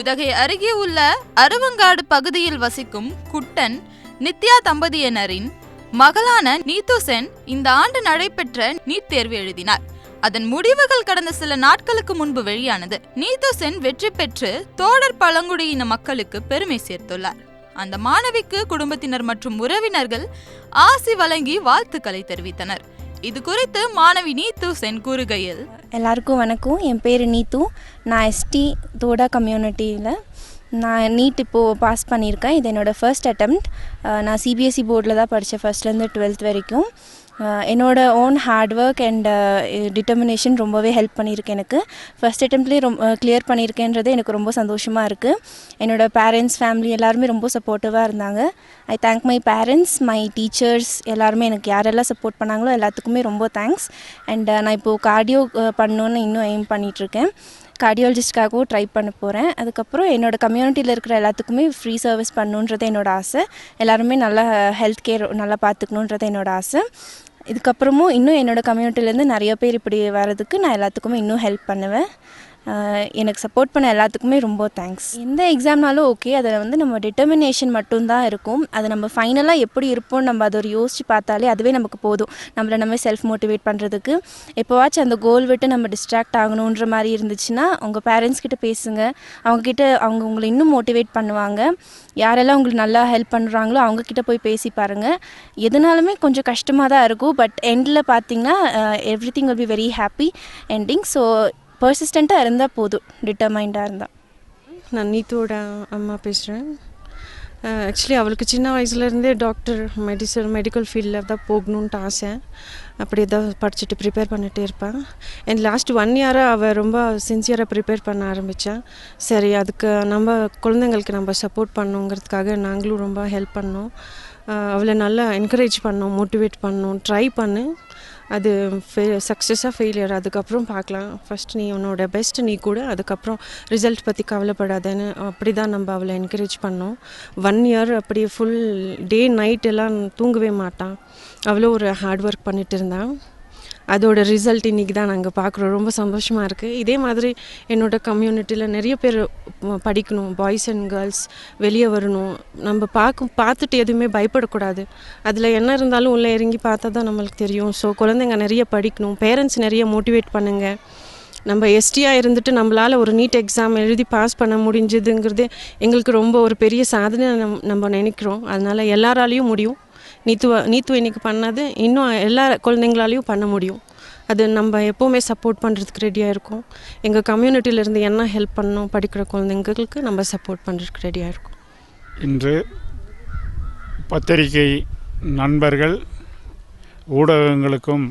உதகை அருகே உள்ள அருவங்காடு பகுதியில் வசிக்கும் குட்டன் நித்யா தம்பதியினரின் மகளான நீத்து சென் இந்த ஆண்டு நடைபெற்ற நீட் தேர்வு எழுதினார். அதன் முடிவுகள் கடந்த சில நாட்களுக்கு முன்பு வெளியானது. நீத்து சென் வெற்றி பெற்று தோடர் பழங்குடியின மக்களுக்கு பெருமை சேர்த்துள்ளார். அந்த மாணவிக்கு குடும்பத்தினர் மற்றும் உறவினர்கள் ஆசி வழங்கி வாழ்த்துக்களை தெரிவித்தனர். இது குறித்து மாணவி நீத்து சென் கூறுகையில், எல்லாருக்கும் வணக்கம். என் பேர் நீத்து. நான் எஸ்டி தோடா கம்யூனிட்டியில் நான் நீட் இப்போது பாஸ் பண்ணியிருக்கேன். இது என்னோடய ஃபர்ஸ்ட் அட்டெம்ப்ட். நான் சிபிஎஸ்சி போர்டில் தான் படித்தேன், ஃபர்ஸ்ட்லேருந்து 12th வரைக்கும். என்னோடய own hard work and determination ரொம்பவே ஹெல்ப் பண்ணியிருக்கு. எனக்கு ஃபர்ஸ்ட் அட்டெம்ப்ட்லேயே கிளியர் பண்ணியிருக்கேன்றது எனக்கு ரொம்ப சந்தோஷமாக இருக்குது. என்னோடய பேரண்ட்ஸ், ஃபேமிலி எல்லாருமே ரொம்ப சப்போர்ட்டிவாக இருந்தாங்க. I thank my parents, my teachers எல்லாருமே எனக்கு யாரெல்லாம் சப்போர்ட் பண்ணாங்களோ எல்லாத்துக்குமே ரொம்ப தேங்க்ஸ். அண்ட் நான் இப்போது கார்டியோ பண்ணணுன்னு இன்னும் எய்ம் பண்ணிகிட்ருக்கேன். கார்டியாலஜிஸ்ட்காகவும் ட்ரை பண்ண போகிறேன். அதுக்கப்புறம் என்னோடய கம்யூனிட்டியில் இருக்கிற எல்லாத்துக்குமே ஃப்ரீ சர்வீஸ் பண்ணணுன்றது என்னோடய ஆசை. எல்லாருமே நல்லா ஹெல்த் கேர் நல்லா பார்த்துக்கணுன்றது என்னோடய ஆசை. இதுக்கப்புறமும் இன்னும் என்னோடய கம்யூனிட்டிலேருந்து நிறைய பேர் இப்படி வர்றதுக்கு நான் எல்லாத்துக்குமே இன்னும் ஹெல்ப் பண்ணுவேன். எனக்கு சப்போர்ட் பண்ண எல்லாத்துக்குமே ரொம்ப தேங்க்ஸ். எந்த எக்ஸாம்னாலும் ஓகே, அதில் நம்ம டிட்டர்மினேஷன் மட்டும்தான் இருக்கும். அது நம்ம ஃபைனலாக எப்படி இருப்போம் நம்ம அதை ஒரு யோசித்து பார்த்தாலே அதுவே நமக்கு போதும், நம்மளை நம்ம செல்ஃப் மோட்டிவேட் பண்ணுறதுக்கு. எப்போவாச்சும் அந்த கோல் விட்டு நம்ம டிஸ்ட்ராக்ட் ஆகணுன்ற மாதிரி இருந்துச்சுன்னா உங்கள் பேரண்ட்ஸ் கிட்ட பேசுங்க. அவங்க உங்களை இன்னும் மோட்டிவேட் பண்ணுவாங்க. யாரெல்லாம் உங்களுக்கு நல்லா ஹெல்ப் பண்ணுறாங்களோ அவங்கக்கிட்ட போய் பேசி பாருங்கள். எதுனாலுமே கொஞ்சம் கஷ்டமாக தான் இருக்கும், பட் எண்டில் பார்த்தீங்கன்னா everything will be very happy ending. So பர்சிஸ்டண்ட்டாக இருந்தால் போதும், டிட்டர்மைண்டாக இருந்தால். நான் நீத்தோட அம்மா பேசுகிறேன். ஆக்சுவலி அவளுக்கு சின்ன வயசுலேருந்தே மெடிக்கல் ஃபீல்டில் தான் போகணுன்ட்டு ஆசை. அப்படி தான் படிச்சுட்டு ப்ரிப்பேர் பண்ணிகிட்டே இருப்பாள். அண்ட் லாஸ்ட் 1 இயராக அவள் ரொம்ப சின்சியராக ப்ரிப்பேர் பண்ண ஆரம்பித்தான். சரி, அதுக்கு நம்ம குழந்தைங்களுக்கு நம்ம சப்போர்ட் பண்ணணுங்கிறதுக்காக நாங்களும் ரொம்ப ஹெல்ப் பண்ணோம். அவளை நல்லா என்கரேஜ் பண்ணோம், மோட்டிவேட் பண்ணோம். ட்ரை பண்ணு, அது சக்ஸஸாக ஃபெயிலியர் அதுக்கப்புறம் பார்க்கலாம். ஃபஸ்ட் நீ உன்னோட பெஸ்ட் நீ கூட, அதுக்கப்புறம் ரிசல்ட் பற்றி கவலைப்படாதேன்னு அப்படி தான் நம்ம அவளை என்கரேஜ் பண்ணோம். 1 இயர் அப்படி ஃபுல் டே நைட் எல்லாம் தூங்கவே மாட்டான். அவ்வளோ ஒரு ஹார்ட் ஒர்க் பண்ணிட்டு இருந்தான். அதோட ரிசல்ட் இன்றைக்கி தான் நாங்கள் பார்க்குறோம். ரொம்ப சந்தோஷமாக இருக்குது. இதே மாதிரி என்னோடய கம்யூனிட்டியில் நிறைய பேர் படிக்கணும், பாய்ஸ் அண்ட் கேர்ள்ஸ் வெளியே வரணும். நம்ம பார்த்துட்டு எதுவுமே பயப்படக்கூடாது. அதில் என்ன இருந்தாலும் உள்ளே இறங்கி பார்த்தா தான் நம்மளுக்கு தெரியும். ஸோ குழந்தைங்க நிறைய படிக்கணும், பேரண்ட்ஸ் நிறைய மோட்டிவேட் பண்ணுங்கள். நம்ம எஸ்டியாக இருந்துட்டு நம்மளால் ஒரு நீட் எக்ஸாம் எழுதி பாஸ் பண்ண முடிஞ்சதுங்கிறதே எங்களுக்கு ரொம்ப ஒரு பெரிய சாதனை நம்ம நினைக்கிறோம். அதனால் எல்லாராலையும் முடியும். நீத்து இன்னைக்கு பண்ணது இன்னும் எல்லா குழந்தைங்களாலையும் பண்ண முடியும். அது நம்ம எப்போவுமே சப்போர்ட் பண்ணுறதுக்கு ரெடியாக இருக்கும். எங்கள் கம்யூனிட்டியிலேருந்து என்ன ஹெல்ப் பண்ணணும், படிக்கிற குழந்தைங்களுக்கு நம்ம சப்போர்ட் பண்ணுறதுக்கு ரெடியாக இருக்கும். இன்று பத்திரிகை நண்பர்கள் ஊடகங்களுக்கும்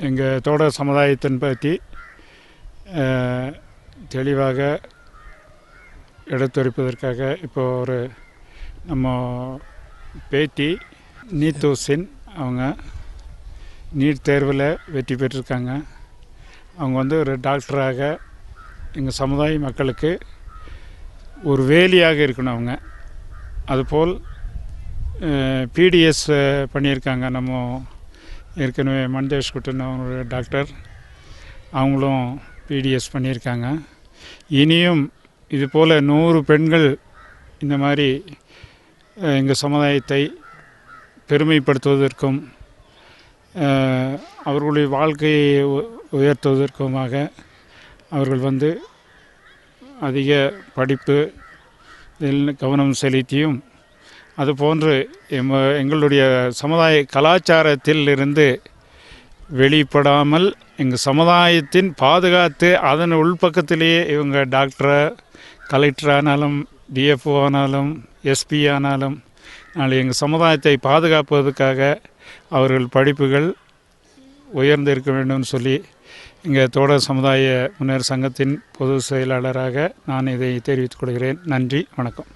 எங்கள் தோடர் சமுதாயத்தின் பற்றி தெளிவாக எடுத்துரைப்பதற்காக இப்போ ஒரு நம்ம பேட்டி நீத்து சென் அவங்க நீட் தேர்வில் வெற்றி பெற்றிருக்காங்க. அவங்க ஒரு டாக்டராக எங்கள் சமுதாய மக்களுக்கு ஒரு வேலியாக இருக்கணும். அவங்க அதுபோல் பிடிஎஸ் பண்ணியிருக்காங்க. நம்ம ஏற்கனவே மண்டேஷ் குட்டன் அவங்க டாக்டர், அவங்களும் பிடிஎஸ் பண்ணியிருக்காங்க. இனியும் இதுபோல் 100 பெண்கள் இந்த மாதிரி எங்கள் சமுதாயத்தை பெருமைப்படுத்துவதற்கும் அவர்களுடைய வாழ்க்கையை உயர்த்துவதற்குமாக அவர்கள் அதிக படிப்பு கவனம் செலுத்தியும் அதுபோன்று எங்களுடைய சமுதாய கலாச்சாரத்தில் இருந்து வெளிப்படாமல் எங்கள் சமுதாயத்தின் பாதுகாத்து அதன் உள்பக்கத்திலேயே இவங்க டாக்டர், கலெக்டர் ஆனாலும், டிஎஃப்ஓ ஆனாலும், எஸ்பி ஆனாலும் நாளை எங்கள் சமுதாயத்தை பாதுகாப்பதற்காக அவர்கள் படிப்புகள் உயர்ந்திருக்க வேண்டும் சொல்லி எங்கள் தோடர் சமுதாய முன்னேற்ற சங்கத்தின் பொதுச் செயலாளராக நான் இதை தெரிவித்துக் கொள்கிறேன். நன்றி, வணக்கம்.